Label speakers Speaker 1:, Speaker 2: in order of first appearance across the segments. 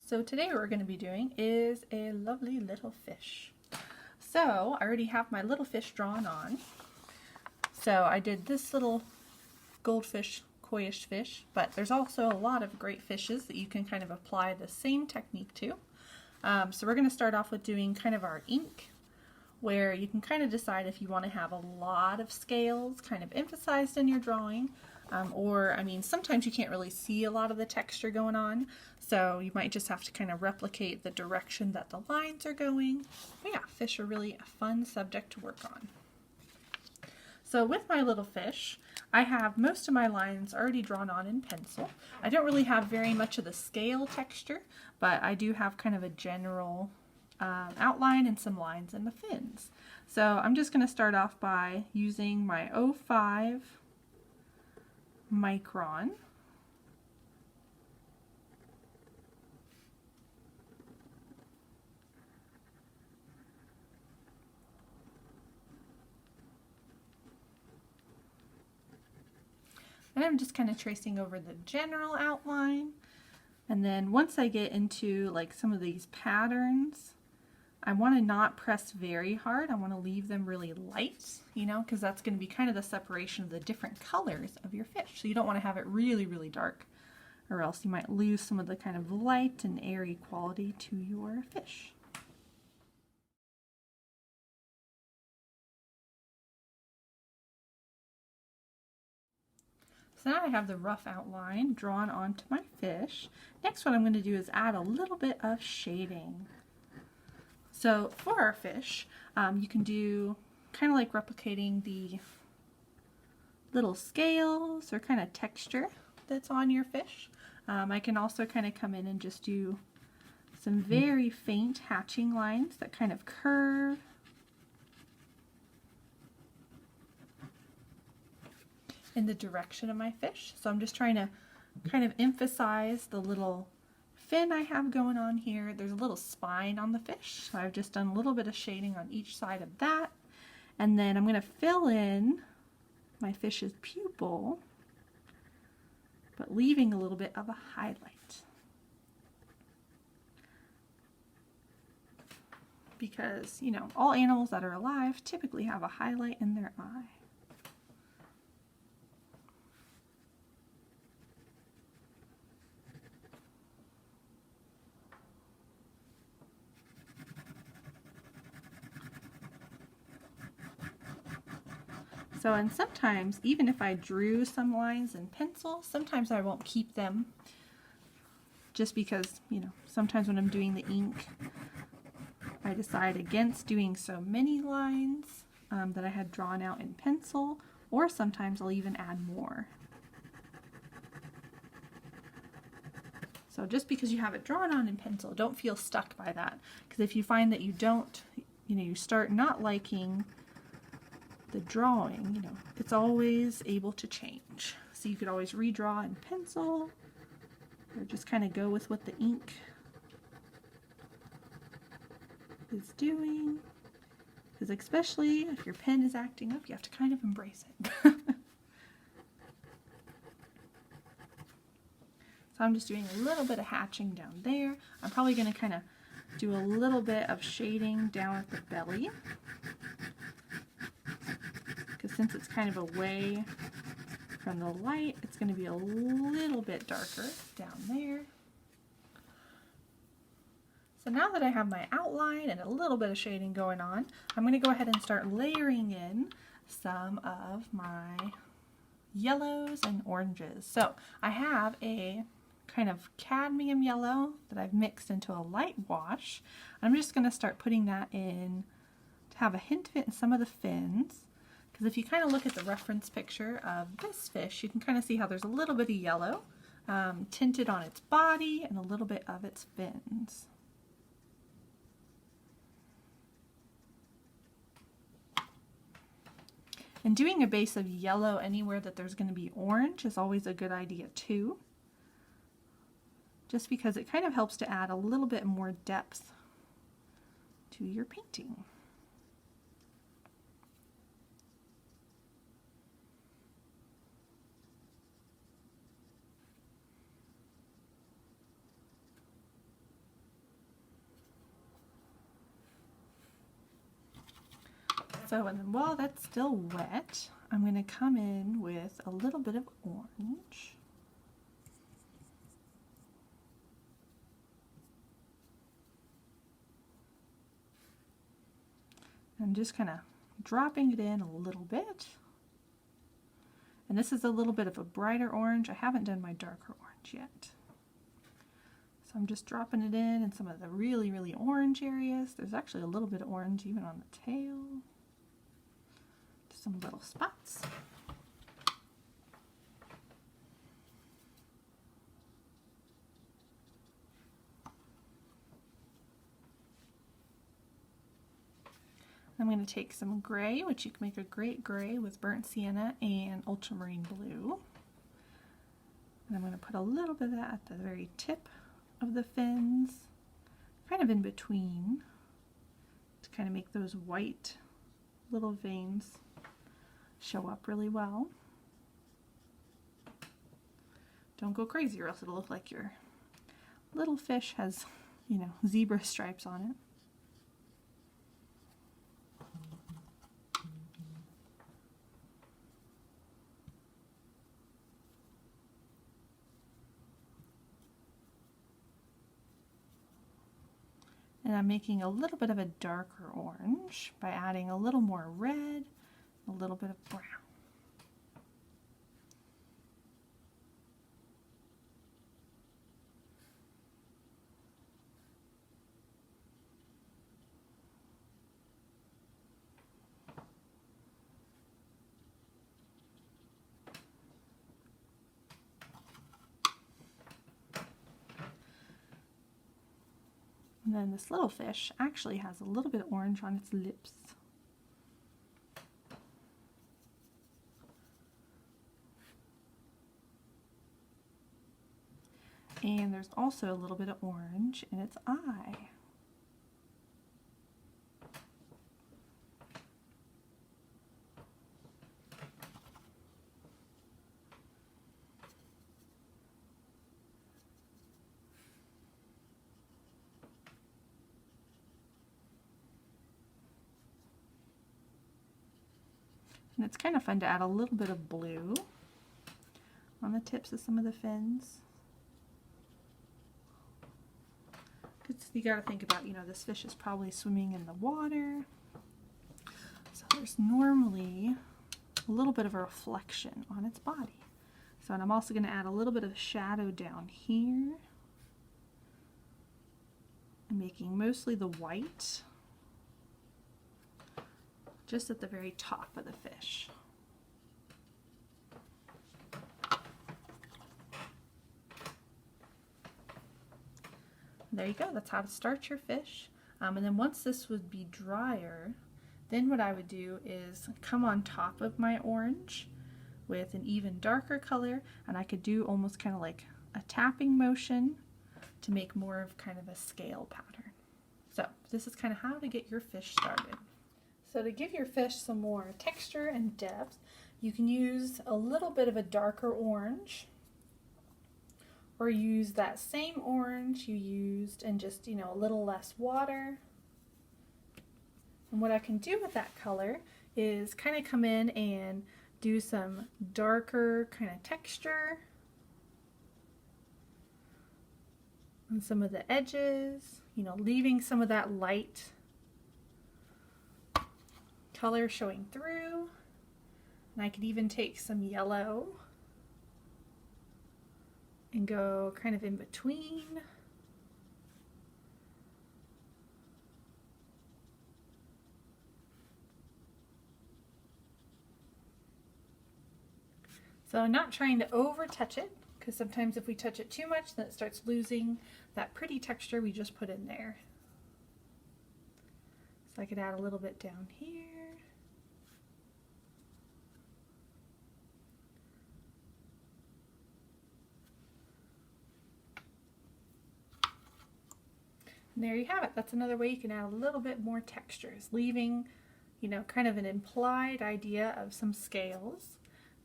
Speaker 1: So today what we're going to be doing is a lovely little fish. So I already have my little fish drawn on. So I did this little goldfish, coyish fish, but there's also a lot of great fishes that you can kind of apply the same technique to. So we're going to start off with doing kind of our ink, where you can kind of decide if you want to have a lot of scales kind of emphasized in your drawing, or sometimes you can't really see a lot of the texture going on, so you might just have to kind of replicate the direction that the lines are going. But yeah, fish are really a fun subject to work on. So with my little fish, I have most of my lines already drawn on in pencil. I don't really have very much of the scale texture, but I do have kind of a general outline and some lines in the fins. So I'm just going to start off by using my 05 micron. And I'm just kind of tracing over the general outline. And then once I get into like some of these patterns, I want to not press very hard. I want to leave them really light, because that's going to be kind of the separation of the different colors of your fish. So you don't want to have it really, really dark, or else you might lose some of the kind of light and airy quality to your fish. So now I have the rough outline drawn onto my fish. Next, what I'm going to do is add a little bit of shading. So for our fish, you can do kind of like replicating the little scales or kind of texture that's on your fish. I can also kind of come in and just do some very faint hatching lines that kind of curve in the direction of my fish. So I'm just trying to kind of emphasize the little fin I have going on here. There's a little spine on the fish, so I've just done a little bit of shading on each side of that. And then I'm going to fill in my fish's pupil, but leaving a little bit of a highlight. Because, all animals that are alive typically have a highlight in their eye. So, and sometimes, even if I drew some lines in pencil, sometimes I won't keep them, just because, sometimes when I'm doing the ink, I decide against doing so many lines that I had drawn out in pencil, or sometimes I'll even add more. So just because you have it drawn on in pencil, don't feel stuck by that, because if you find that you don't, you start not liking the drawing, it's always able to change. So you could always redraw in pencil, or just kind of go with what the ink is doing. Because especially if your pen is acting up, you have to kind of embrace it. So I'm just doing a little bit of hatching down there. I'm probably going to kind of do a little bit of shading down at the belly, since it's kind of away from the light, it's going to be a little bit darker down there. So now that I have my outline and a little bit of shading going on, I'm going to go ahead and start layering in some of my yellows and oranges. So I have a kind of cadmium yellow that I've mixed into a light wash. I'm just going to start putting that in to have a hint of it in some of the fins. Because if you kind of look at the reference picture of this fish, you can kind of see how there's a little bit of yellow tinted on its body and a little bit of its fins. And doing a base of yellow anywhere that there's going to be orange is always a good idea too, just because it kind of helps to add a little bit more depth to your painting. So, and then while that's still wet, I'm going to come in with a little bit of orange. I'm just kind of dropping it in a little bit. And this is a little bit of a brighter orange. I haven't done my darker orange yet. So I'm just dropping it in some of the really, really orange areas. There's actually a little bit of orange even on the tail. Just some little spots. I'm going to take some gray, which you can make a great gray with burnt sienna and ultramarine blue. And I'm going to put a little bit of that at the very tip of the fins, kind of in between, to kind of make those white little veins show up really well. Don't go crazy or else it'll look like your little fish has, you know, zebra stripes on it. And I'm making a little bit of a darker orange by adding a little more red, a little bit of brown. And then this little fish actually has a little bit of orange on its lips. And there's also a little bit of orange in its eye. And it's kind of fun to add a little bit of blue on the tips of some of the fins. Because you got to think about, you know, this fish is probably swimming in the water. So there's normally a little bit of a reflection on its body. So, and I'm also going to add a little bit of shadow down here. I'm making mostly the white just at the very top of the fish. There you go, that's how to start your fish. And then once this would be drier, then what I would do is come on top of my orange with an even darker color, and I could do almost kind of like a tapping motion to make more of kind of a scale pattern. So this is kind of how to get your fish started. So to give your fish some more texture and depth, you can use a little bit of a darker orange, or use that same orange you used and just, you know, a little less water. And what I can do with that color is kind of come in and do some darker kind of texture on some of the edges, you know, leaving some of that light color showing through. And I could even take some yellow and go kind of in between. So I'm not trying to over touch it, because sometimes if we touch it too much, then it starts losing that pretty texture we just put in there. So I could add a little bit down here. And there you have it. That's another way you can add a little bit more textures, leaving, you know, kind of an implied idea of some scales.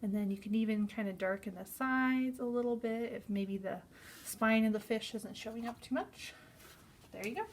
Speaker 1: And then you can even kind of darken the sides a little bit if maybe the spine of the fish isn't showing up too much. There you go.